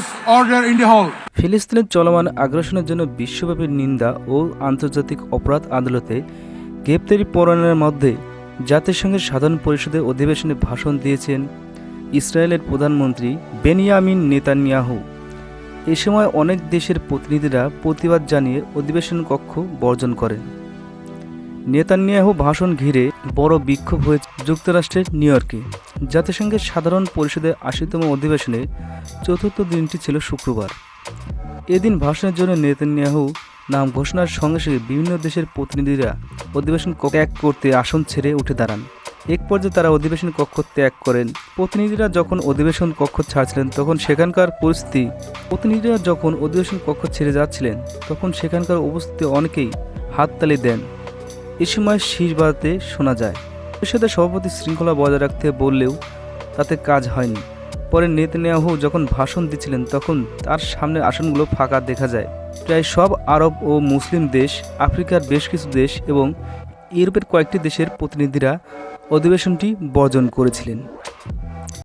establish order in the hall. ফিলিস্তিনের চলমান আগ্রাসনের জন্য বিশ্বব্যাপী নিন্দা ও আন্তর্জাতিক অপরাধ আদালতে গ্রেপ্তারি পরোয়ানার মধ্যে জাতিসংঘের সাধারণ পরিষদের অধিবেশনে ভাষণ দিয়েছেন ইসরায়েলের প্রধানমন্ত্রী বেনিয়ামিন নেতানিয়াহু। এ সময় অনেক দেশের প্রতিনিধিরা প্রতিবাদ জানিয়ে অধিবেশন কক্ষ বর্জন করেন। নেতানিয়াহু ভাষণ ঘিরে বড় বিক্ষোভ হয়েছে যুক্তরাষ্ট্রের নিউ ইয়র্কে। জাতিসংঘের সাধারণ পরিষদের ৮০তম অধিবেশনের চতুর্থ দিনটি ছিল শুক্রবার। এদিন ভাষণের জন্য নেতানিয়াহু নাম ঘোষণার সঙ্গে সঙ্গে বিভিন্ন দেশের প্রতিনিধিরা অধিবেশন কক্ষ ত্যাগ করতে আসন ছেড়ে উঠে দাঁড়ান। এক পর্যায়ে তারা অধিবেশন কক্ষ ত্যাগ করেন। প্রতিনিধিরা যখন অধিবেশন কক্ষ ছাড়ছিলেন তখন সেখানকার ছেড়ে যাচ্ছিলেন তখন সেখানকার উপস্থিত অনেকেই হাততালি দেন। এ সময় শীষ বাজাতে শোনা যায়। পরিষদের সভাপতি শৃঙ্খলা বজায় রাখতে বললেও তাতে কাজ হয়নি। পরে নেতানিয়াহু যখন ভাষণ দিচ্ছিলেন তখন তার সামনের আসনগুলো ফাঁকা দেখা যায়। প্রায় সব আরব ও মুসলিম দেশ, আফ্রিকার বেশ কিছু দেশ এবং ইউরোপের কয়েকটি দেশের প্রতিনিধিরা অধিবেশনটি বর্জন করেছিলেন।